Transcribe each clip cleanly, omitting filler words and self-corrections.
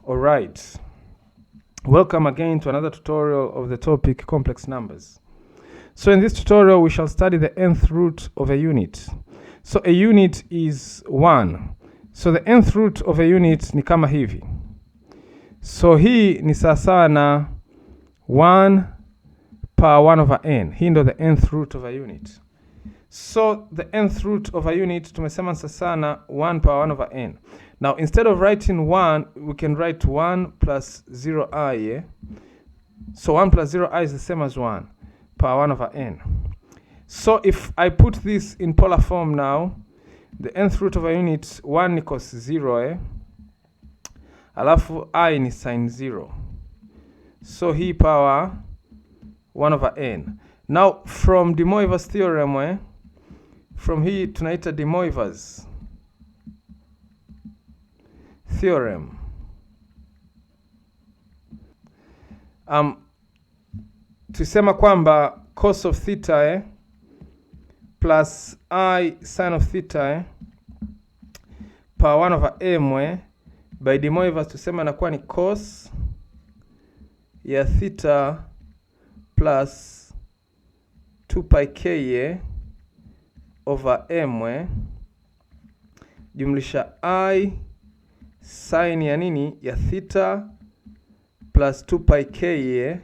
Alright, welcome again to another tutorial of the topic complex numbers. So in this tutorial we shall study the nth root of a unit. So a unit is 1. So the nth root of a unit ni kama hivi. So hii ni sawasawa na 1 power 1 over n. Hii ndo the nth root of a unit. So the nth root of a unit tumesema sawasawa na 1 power 1 over n. Now instead of writing 1, we can write 1 plus 0i. Yeah? So 1 plus 0i is the same as 1 power 1 over n. So if I put this in polar form now, the nth root of a unit 1 equals 0. Alafu I ni sin 0. So hii power 1 over n. Now from De Moivre's theorem, from hii tunaita De Moivre's theorem. Tusema kwamba cos of theta plus I sin of theta power 1 over m by De Moivre tusema inakuwa ni cos ya theta plus 2 pi k over m jumlisha I sin ya nini ya theta plus 2 pi k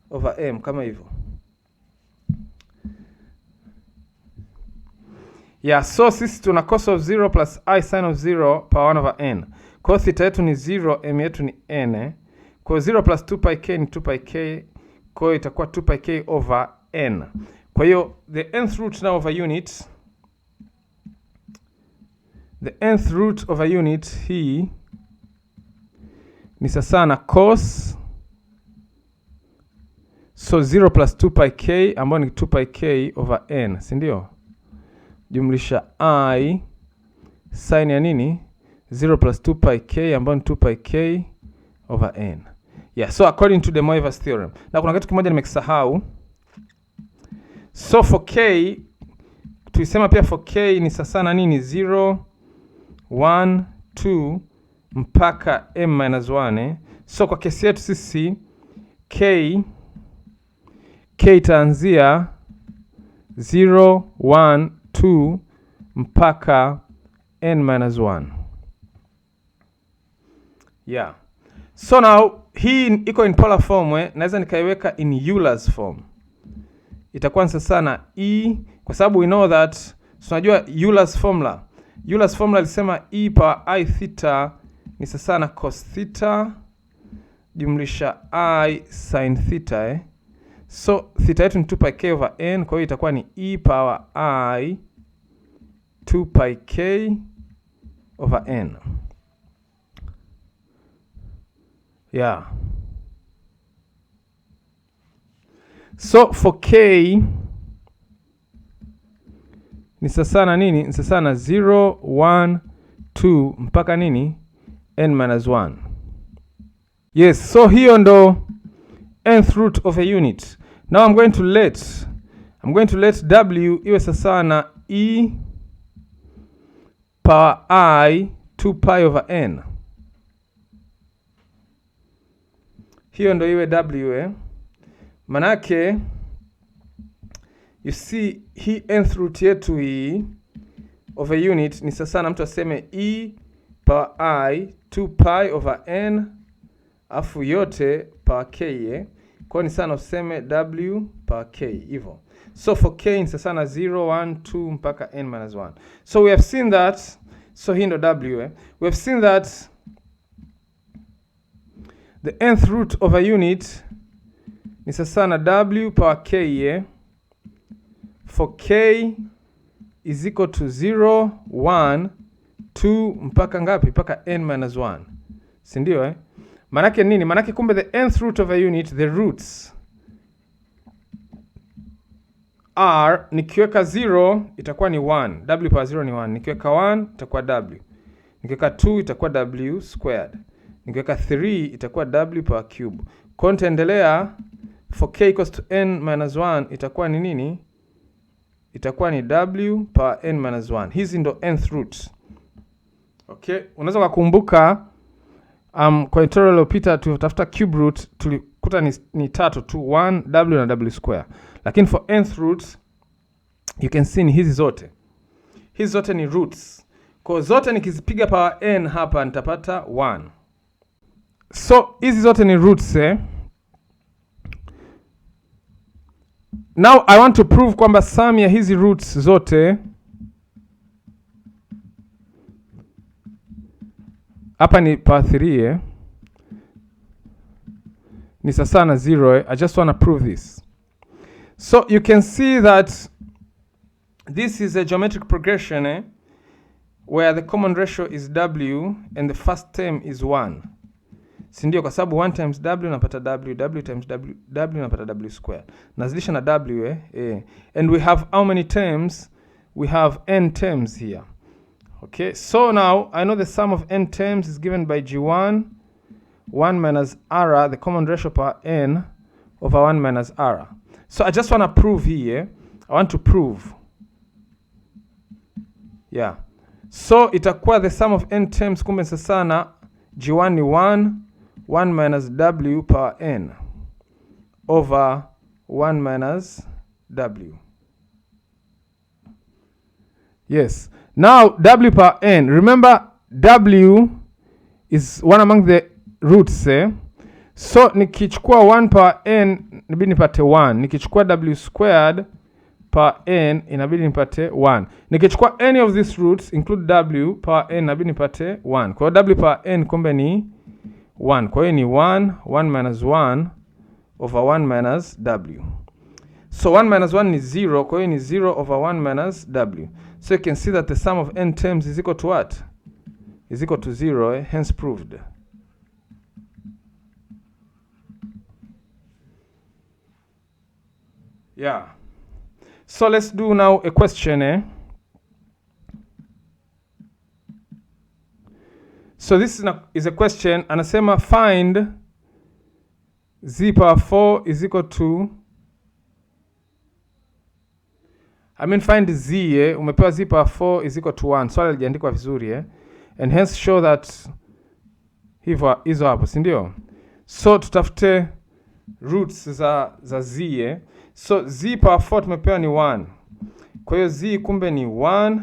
over m kama hivyo. Yeah, so sisi tuna cos of 0 plus I sin of 0 power 1 over n. Kwa theta yetu ni 0, m yetu ni n. Kwa 0 plus 2 pi k ni 2 pi k. Kwa hiyo itakuwa 2 pi k over n. Kwa hiyo the nth root now of a unit, the nth root of a unit hii ni sasa na cos, so 0 plus 2 pi k ambayo ni 2 pi k over n, si ndio? Jumlisha I sin ya nini 0 plus 2 pi k ambayo ni 2 pi k over n. Yeah, so according to De Moivre's theorem. Na kuna kitu kimoja nimekisahau. So for k tulisema pia for k ni sasa na nini 0 1 2 mpaka m minus 1. So kwa kesi yetu sisi k itaanzia 0 1 2 mpaka n minus 1. Yeah. So now hii iko in polar form, naweza nikaiweka in Euler's form. Itakuwa sasa na e, kwa sababu we know that tunajua Euler's formula. Euler's formula ilisema e power I theta ni sasa na cos theta jumlisha I sin theta. So theta yetu ni 2 pi k over n, kwa hiyo itakuwa ni e power I 2 pi k over n. Yeah. So for k ni sasa na nini? Ni sasa na 0 1 2 mpaka nini? n minus 1. Yes, so hiyo ndo nth root of a unit. Now I'm going to let w iwe sasa na e power I 2 pi over n. Hiyo ndo iwe w. Manake you see hii nth root yetu hii of a unit ni sasa na mtu aseme e power I 2 pi over n afu yote power k. Kwa ni sana useme w power k hivyo. So for k ni sasa na 0 1 2 mpaka n minus 1. So we have seen that, so hii ndo w. We have seen that the nth root of a unit ni sasa na w power k. For k is equal to 0 1 2 mpaka ngapi? Mpaka n minus 1. Si ndio Manake nini? Manake kumbe the nth root of a unit, the roots are, nikiweka 0 itakuwa ni 1, w power 0 ni 1. Nikiweka 1 itakuwa w. Nikiweka 2 itakuwa w squared. Nikiweka 3 itakuwa w power cube. Kwa nitaendelea for k equals to n minus 1 itakuwa ni nini? Itakuwa ni w power n minus 1. Hizi ndo nth roots. Okay, unaweza kukumbuka Kwa tutorial iliyopita tutafuta cube root, tulikuta ni tatu tu, 1 w na w square. Lakini for nth root you can see ni hizi zote. Hizi zote ni roots. Kwa zote nikizipiga power n hapa nitapata 1. So hizi zote ni roots Now I want to prove kwamba sum ya hizi roots zote hapa ni power 3 ni sasa na 0 I just want to prove this. So you can see that this is a geometric progression where the common ratio is w and the first term is 1. Sindio, kwa sababu 1 times w napata w, w times w napata w square. Nazidisha na w and we have how many terms? We have n terms here. Okay, so now I know the sum of n terms is given by g1, 1 minus r, the common ratio per n over 1 minus r. So I just want to prove here. I want to prove. Yeah. So itakuwa the sum of n terms, kumbe sasa g1 ni 1 minus w per n over 1 minus w. Yes. Now w per n. Remember w is one among the roots So nikichukua 1 per n inabidi nipate 1. Nikichukua w squared per n inabidi nipate 1. Nikichukua any of these roots include w per n inabidi nipate 1. Kwa hiyo w per n kumbe ni 1. Kwa hiyo ni 1 minus 1 over 1 minus w. So 1 minus 1 ni 0, kwa hiyo ni 0 over 1 minus w. So you can see that the sum of n terms is equal to what? Is equal to 0, hence proved. Yeah. So let's do now a question. So this is a question. Anasema find z power 4 is equal to, find z umepewa z power 4 is equal to 1. Swali lijaandikwa vizuri and hence show that hizo hapo, si ndio? So tutafute roots za z So z power 4 tumepewa ni 1. Kwa hiyo z kumbe ni 1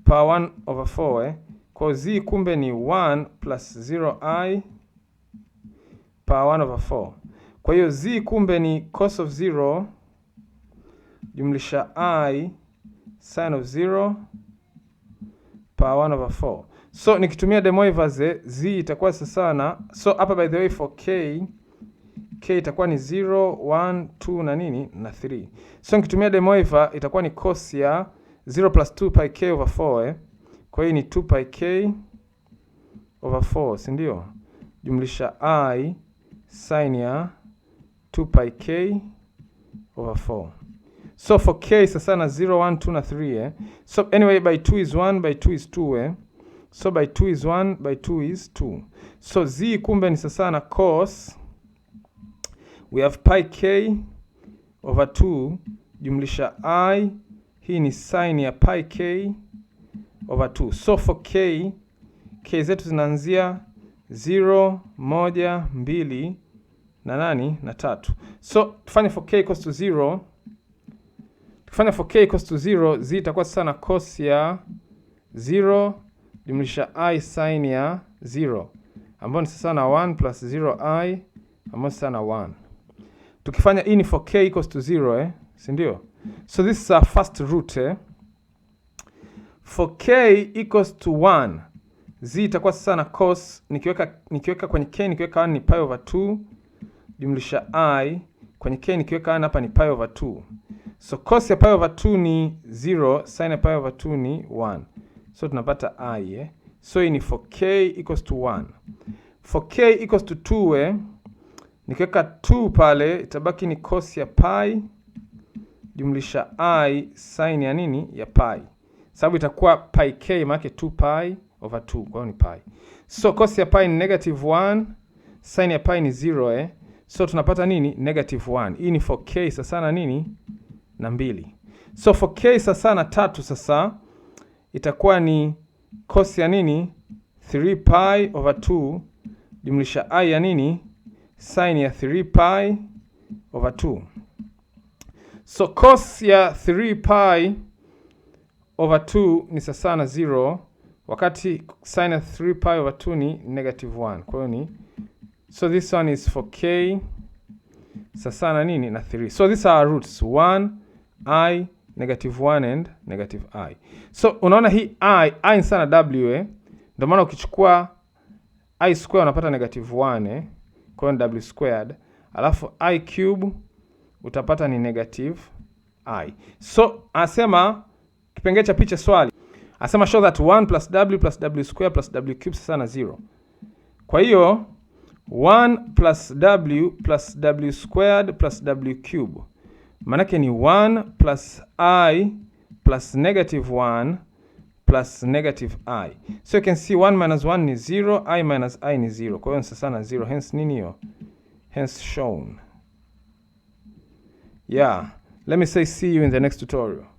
power 1 over 4 Kwa hiyo z kumbe ni 1 plus 0i power 1 over 4. Kwa hiyo z kumbe ni cos of 0 jumlisha I sin of 0 power 1 over 4. So nikitumia De Moivre z itakuwa sasa so hapa by the way for k itakuwa ni 0, 1, 2 na nini na 3. So nikitumia De Moivre itakuwa ni cos ya 0 plus 2 pi k over 4 Kwa hiyo ni 2 pi k over 4, si ndio? Jumlisha I sin ya 2 pi k over 4. So for k sasa na 0, 1, 2 na 3 So anyway by 2 is 1, by 2 is 2 So by 2 is 1, by 2 is 2. So z kumbe ni sasa na cos, we have pi k over 2 jumlisha I, hii ni sin ya pi k over 2. So for k zetu zinaanzia 0, 1, 2 na nani na 3. So tufanye for k equals to 0. Tukifanya for k equals to 0, z itakuwa sasa na cos ya 0 jumlisha I sin ya 0. Ambayo ni sasa na 1 plus 0i ambayo sasa na 1. Tukifanya hii ni for k equals to 0 si ndio? So this is our first root For k equals to 1, z itakuwa sasa na cos, nikiweka kwenye k nikiweka 1 ni pi over 2 jumlisha I, kwenye k nikiweka 1 hapa ni pi over 2. So cos ya pi over 2 ni 0, sin ya pi over 2 ni 1. So tunapata I So hii ni for k equals to 1. For k equals to 2 nikiweka 2 pale itabaki ni cos ya pi jumlisha I sin ya nini ya pi. Sababu itakuwa pi k maana 2 pi over 2 kwa hiyo ni pi. So cos ya pi ni negative 1, sin ya pi ni 0 So tunapata nini? Negative 1. Hii ni for k sasa na nini? Na 2. So for k sasa na 3 sasa itakuwa ni cos ya nini? 3 pi over 2 jumlisha I ya nini? Sin ya 3 pi over 2. So cos ya 3 pi over 2 ni sawa na 0, wakati sin ya 3 pi over 2 ni -1. Kwa hiyo ni, so this one is for k sawa na nini? Na 3. So these are our roots 1, I, -1 and -I. So unaona hii I ni sawa na w, ndio maana ukichukua I square unapata -1, kwa hiyo ni w squared, alafu I cube utapata ni -I. So asema kipengele cha picha swali, asema show that 1 plus w square plus w cube sawa na 0. Kwa hiyo 1 plus w squared plus w cube manake ni 1 plus I plus -1 plus -I. So you can see 1 minus 1 ni 0, I minus I ni 0. Kwa hiyo ni sawa na 0. Hence nini hiyo? Hence shown. Yeah. Let me say see you in the next tutorial.